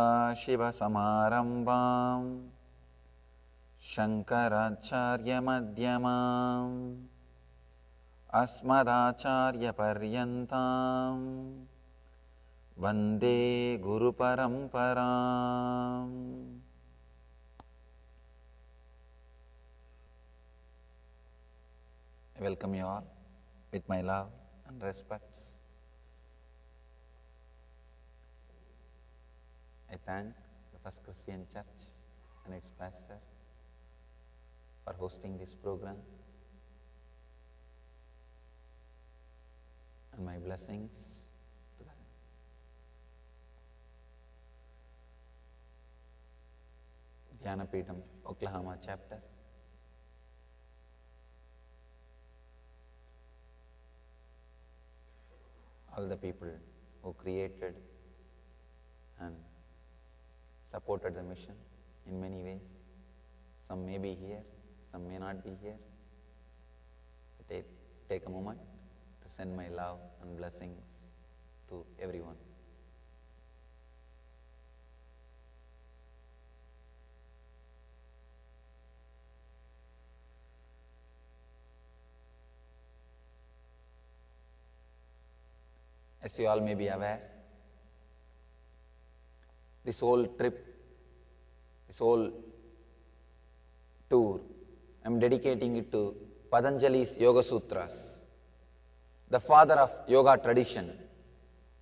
सदाशिवसमारम्भां शङ्कराचार्यमध्यमाम् अस्मदाचार्यपर्यन्तां वन्दे गुरुपरम्पराम्. I welcome you all with my love and respects. I thank the First Christian Church and its pastor for hosting this program, and my blessings to the Dhyanapitham Oklahoma chapter, all the people who created and supported the mission in many ways. Some may be here, some may not be here. Take a moment to send my love and blessings to everyone. As you all may be aware, this whole trip, this whole tour, I am dedicating it to Patanjali's Yoga Sutras, the father of yoga tradition,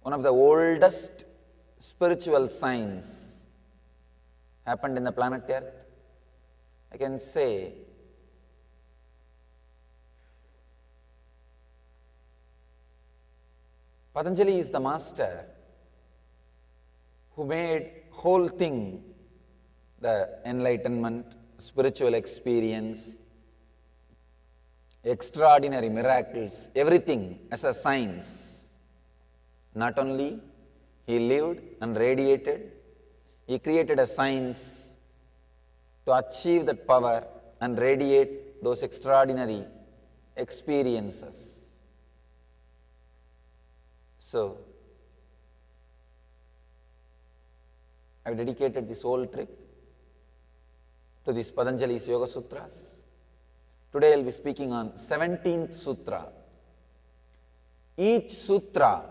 one of the oldest spiritual science happened in the planet Earth. I can say Patanjali is the master who made whole thing, the enlightenment, spiritual experience, extraordinary miracles, everything as a science. Not only he lived and radiated, he created a science to achieve that power and radiate those extraordinary experiences. So, I have dedicated this whole trip to this Patanjali's Yoga Sutras. Today I will be speaking on 17th Sutra. Each sutra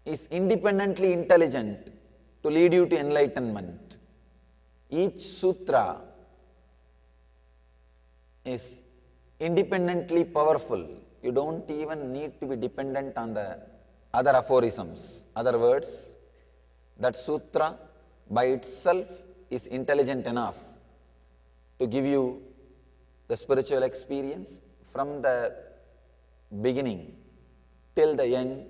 is independently intelligent to lead you to enlightenment. Each sutra is independently powerful. You don't even need to be dependent on the other aphorisms, other words. That sutra by itself is intelligent enough to give you the spiritual experience from the beginning till the end.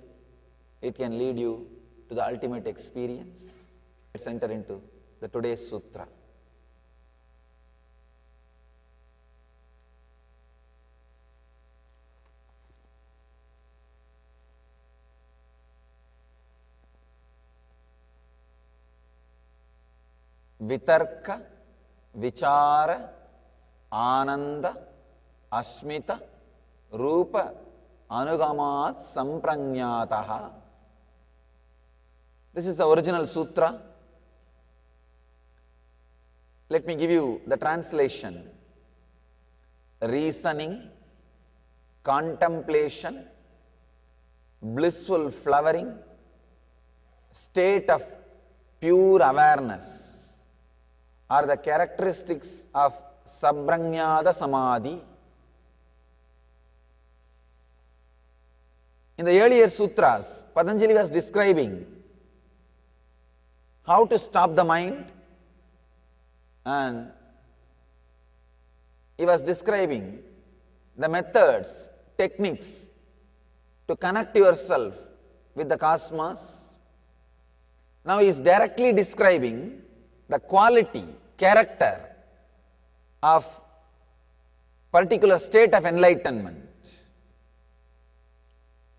It can lead you to the ultimate experience. Let's enter into the today's sutra. Vitarka, Vichara, Ananda, Asmita, Rupa, Anugamat, Sampranyataha. This is the original sutra. Let me give you the translation. Reasoning, contemplation, blissful flowering, state of pure awareness are the characteristics of Sabranyada Samadhi. In the earlier sutras, Patanjali was describing how to stop the mind, and he was describing the methods, techniques to connect yourself with the cosmos. Now he is directly describing the quality, character of particular state of enlightenment.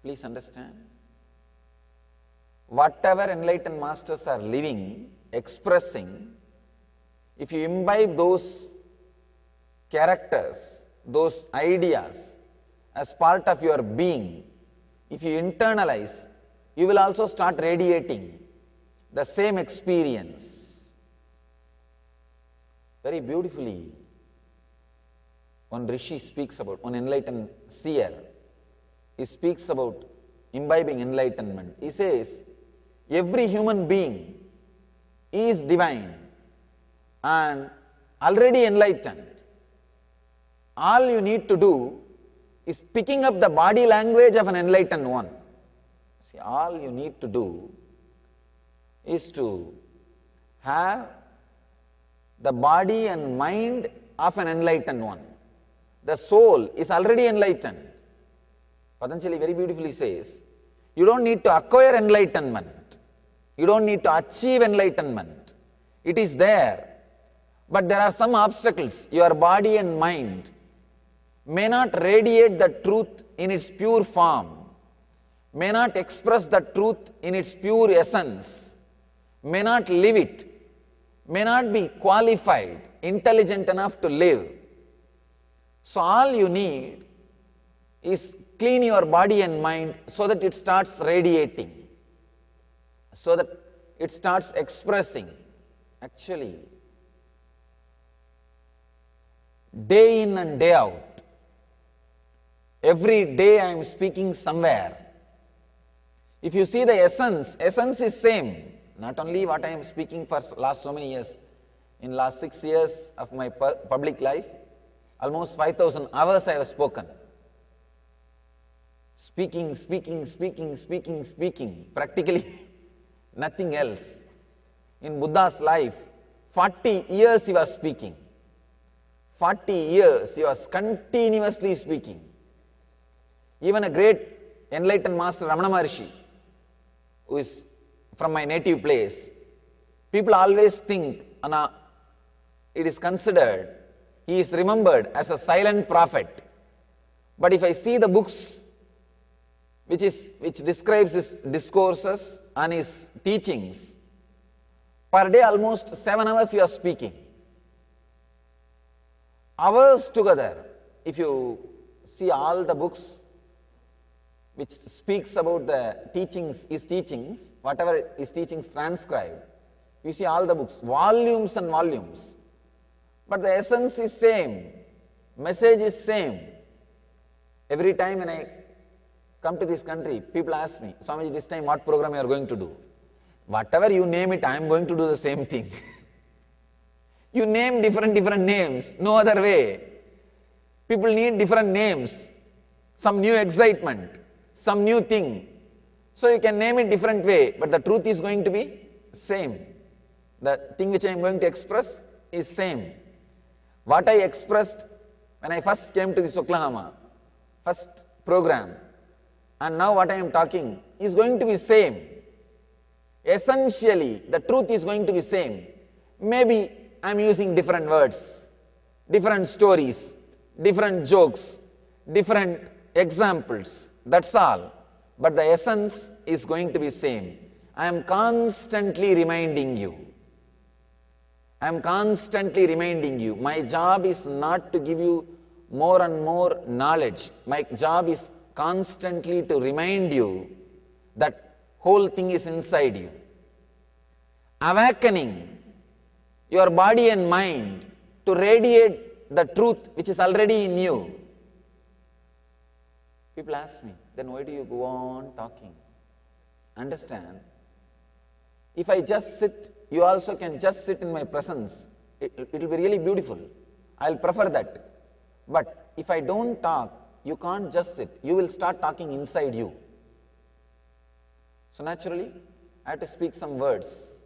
Please understand, whatever enlightened masters are living, expressing, if you imbibe those characters, those ideas as part of your being, if you internalize, you will also start radiating the same experience. Very beautifully, one Rishi speaks about, one enlightened seer, he speaks about imbibing enlightenment. He says, every human being is divine and already enlightened. All you need to do is picking up the body language of an enlightened one. See, all you need to do is to have the body and mind of an enlightened one. The soul is already enlightened. Patanjali very beautifully says, you don't need to acquire enlightenment. You don't need to achieve enlightenment. It is there. But there are some obstacles. Your body and mind may not radiate the truth in its pure form, may not express the truth in its pure essence, may not live it, may not be qualified, intelligent enough to live. So all you need is clean your body and mind so that it starts radiating, so that it starts expressing. Actually, day in and day out, every day I am speaking somewhere. If you see the essence is same. Not only what I am speaking for last so many years. In last 6 years of my public life, almost 5,000 hours I have spoken. Speaking, practically nothing else. In Buddha's life, 40 years he was speaking. 40 years he was continuously speaking. Even a great enlightened master, Ramana Maharshi, who is from my native place, people always think, it is considered, he is remembered as a silent prophet. But if I see the books which describes his discourses and his teachings, per day almost 7 hours he was speaking. Hours together. If you see all the books which speaks about the teachings, his teachings, whatever his teachings transcribed, you see all the books, volumes and volumes. But the essence is same, message is same. Every time when I come to this country, people ask me, Swamiji, this time what program you are going to do? Whatever you name it, I am going to do the same thing. You name different names, no other way. People need different names, some new excitement, some new thing. So you can name it different way, but the truth is going to be same. The thing which I am going to express is same. What I expressed when I first came to this Oklahoma, first program, and now what I am talking is going to be same. Essentially, the truth is going to be same. Maybe I am using different words, different stories, different jokes, different examples. That's all. But the essence is going to be same. I am constantly reminding you. I am constantly reminding you. My job is not to give you more and more knowledge. My job is constantly to remind you that whole thing is inside you. Awakening your body and mind to radiate the truth which is already in you. People ask me, then why do you go on talking? Understand, if I just sit, you also can just sit in my presence. It will be really beautiful. I'll prefer that. But if I don't talk, you can't just sit. You will start talking inside you. So naturally, I have to speak some words.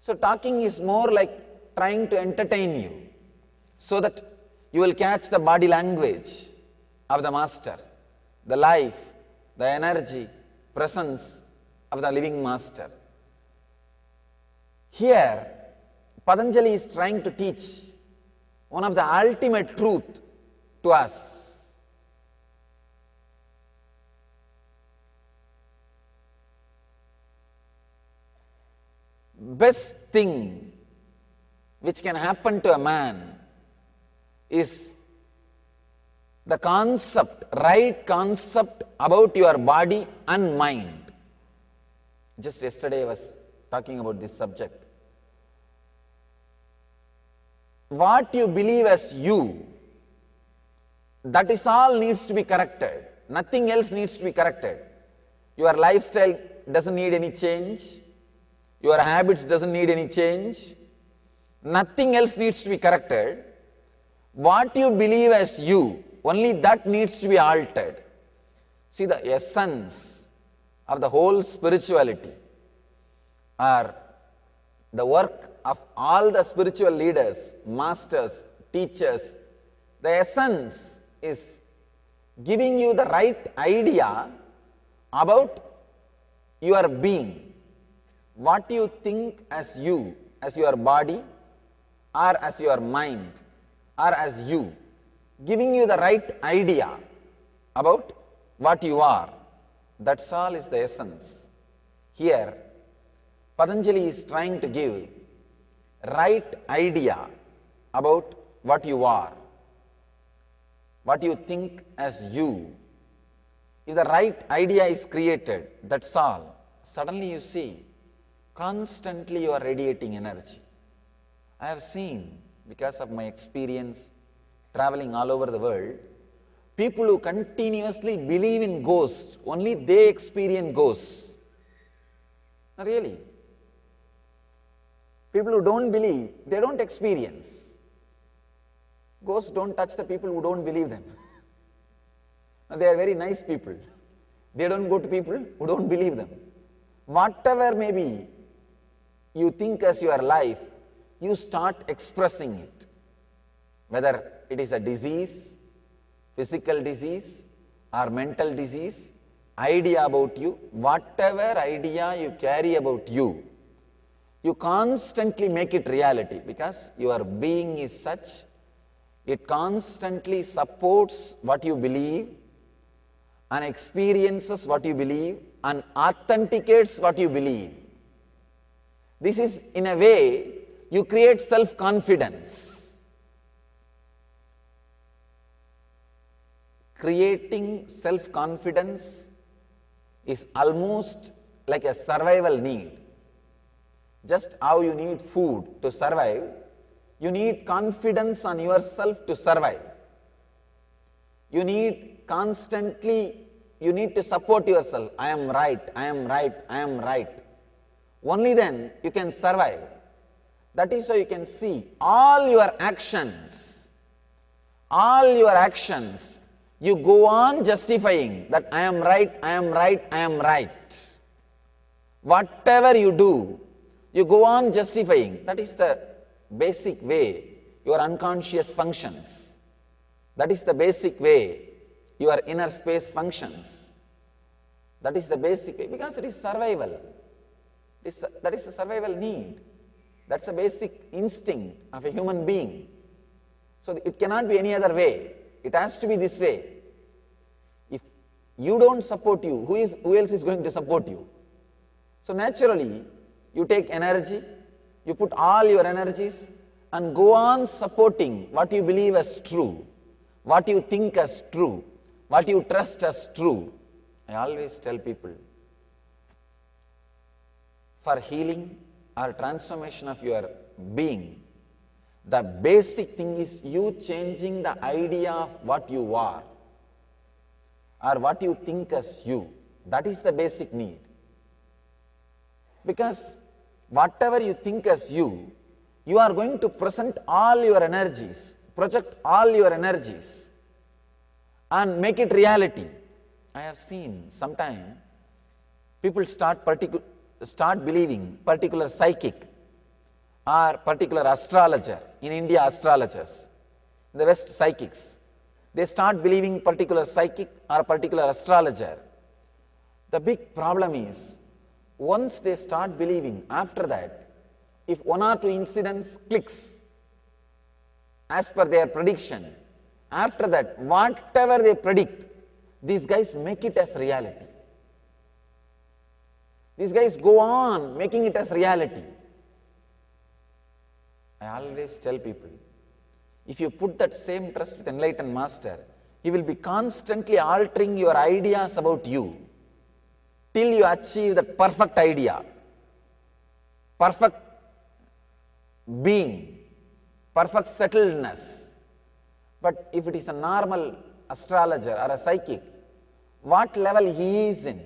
So talking is more like trying to entertain you so that you will catch the body language of the master, the life, the energy, presence of the living master. Here, Patanjali is trying to teach one of the ultimate truth to us. Best thing which can happen to a man is the concept, right concept about your body and mind. Just yesterday I was talking about this subject. What you believe as you, that is all needs to be corrected. Nothing else needs to be corrected. Your lifestyle doesn't need any change. Your habits doesn't need any change. Nothing else needs to be corrected. What you believe as you, only that needs to be altered. See, the essence of the whole spirituality, or the work of all the spiritual leaders, masters, teachers, the essence is giving you the right idea about your being. What you think as you, as your body, or as your mind, or as you, giving you the right idea about what you are. That's all is the essence. Here, Patanjali is trying to give right idea about what you are, what you think as you. If the right idea is created, that's all. Suddenly you see, constantly you are radiating energy. I have seen, because of my experience traveling all over the world, people who continuously believe in ghosts, only they experience ghosts. Not really. People who don't believe, they don't experience. Ghosts don't touch the people who don't believe them. They are very nice people. They don't go to people who don't believe them. Whatever may be you think as your life, you start expressing it. Whether it is a disease, physical disease, or mental disease, idea about you, whatever idea you carry about you, you constantly make it reality, because your being is such, it constantly supports what you believe and experiences what you believe and authenticates what you believe. This is, in a way, you create self-confidence. Creating self-confidence is almost like a survival need. Just how you need food to survive, you need confidence on yourself to survive. You need constantly, you need to support yourself. I am right, I am right, I am right. Only then you can survive. That is why you can see all your actions, you go on justifying that I am right, I am right, I am right. Whatever you do, you go on justifying. That is the basic way your unconscious functions. That is the basic way your inner space functions. That is the basic way, because it is survival. That is a survival need. That's a basic instinct of a human being. So it cannot be any other way. It has to be this way. If you don't support you, who else is going to support you? So naturally, you take energy, you put all your energies and go on supporting what you believe as true, what you think as true, what you trust as true. I always tell people, for healing or transformation of your being, the basic thing is you changing the idea of what you are or what you think as you. That is the basic need. Because whatever you think as you are going to present all your energies, project all your energies and make it reality. I have seen sometime people start believing particular psychic or particular astrologer. In India, astrologers, in the West, psychics, they start believing particular psychic or particular astrologer. The big problem is, once they start believing, after that, if one or two incidents clicks as per their prediction, after that, whatever they predict, these guys make it as reality. These guys go on making it as reality. I always tell people, if you put that same trust with enlightened master, he will be constantly altering your ideas about you till you achieve that perfect idea. perfect being, perfect settledness. But if it is a normal astrologer or a psychic, what level he is in,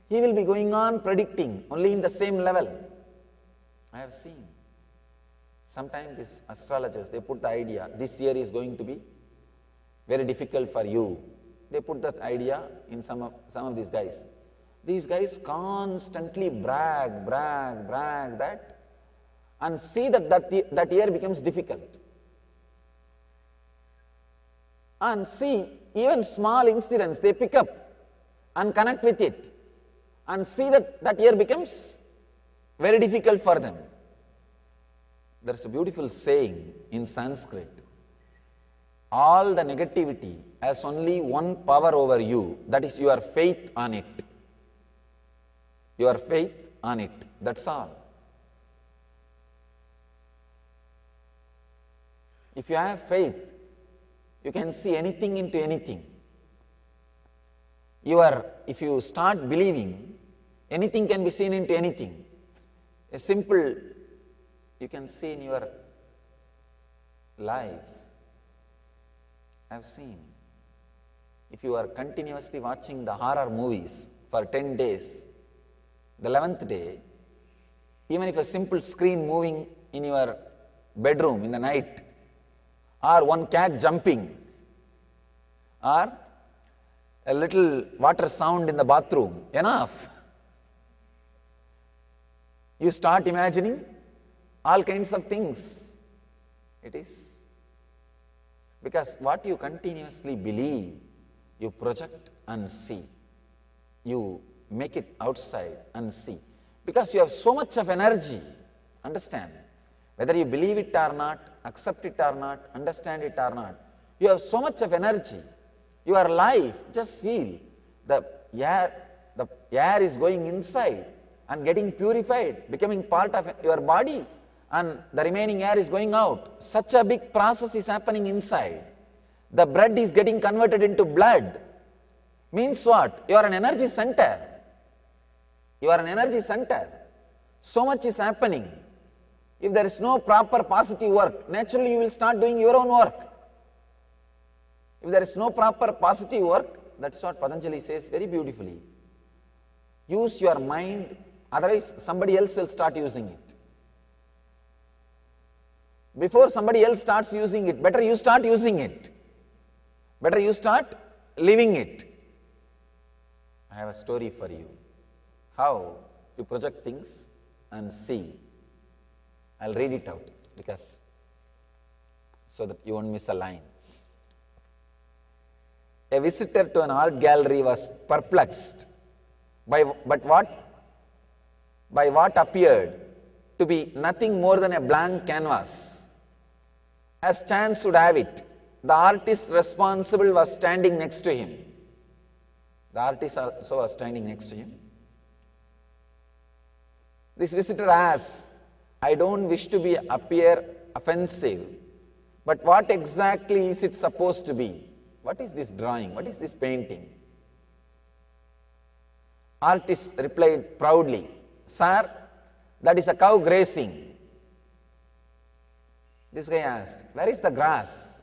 he will be going on predicting only in the same level. I have seen. Sometimes these astrologers, they put the idea, this year is going to be very difficult for you. They put that idea in some of these guys. These guys constantly brag that, and see that year becomes difficult. And see, even small incidents they pick up and connect with it, and see that year becomes very difficult for them. There is a beautiful saying in Sanskrit. All the negativity has only one power over you, that is your faith on it. Your faith on it, that's all. If you have faith, you can see anything into anything. If you start believing, anything can be seen into anything. A simple, you can see in your life. I've seen. If you are continuously watching the horror movies for 10 days, the 11th day, even if a simple screen moving in your bedroom in the night, or one cat jumping, or a little water sound in the bathroom, enough. You start imagining all kinds of things. It is. Because what you continuously believe, you project and see. You make it outside and see. Because you have so much of energy. Understand? Whether you believe it or not, accept it or not, understand it or not, you have so much of energy. Your life, just feel the air is going inside and getting purified, becoming part of your body, and the remaining air is going out. Such a big process is happening inside. The blood is getting converted into blood. Means what? You are an energy center. You are an energy center. So much is happening. If there is no proper positive work, naturally you will start doing your own work. If there is no proper positive work, that's what Patanjali says very beautifully. Use your mind, otherwise somebody else will start using it. Before somebody else starts using it, better you start using it. Better you start living it. I have a story for you. How you project things and see. I'll read it out so that you won't miss a line. A visitor to an art gallery was perplexed by what appeared to be nothing more than a blank canvas. As chance would have it, the artist responsible was standing next to him. The artist also was standing next to him. This visitor asked, I don't wish to appear offensive, but what exactly is it supposed to be? What is this drawing? What is this painting? Artist replied proudly, Sir, that is a cow grazing. This guy asked, where is the grass?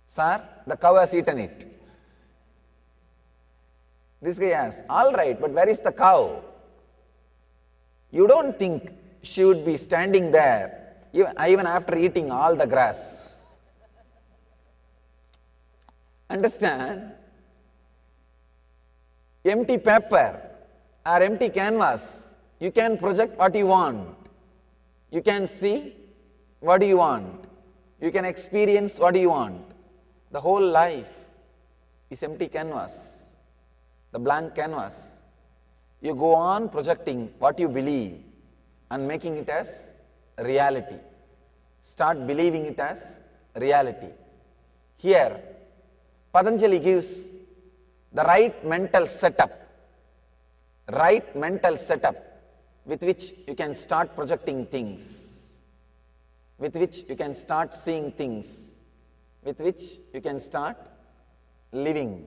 Sir, the cow has eaten it. This guy asked, all right, but where is the cow? You don't think she would be standing there even after eating all the grass? Understand? Empty paper or empty canvas, you can project what you want. You can see what you want. You can experience what you want. The whole life is empty canvas, the blank canvas. You go on projecting what you believe and making it as reality. Start believing it as reality. Here, Patanjali gives the right mental setup with which you can start projecting things, with which you can start seeing things, with which you can start living.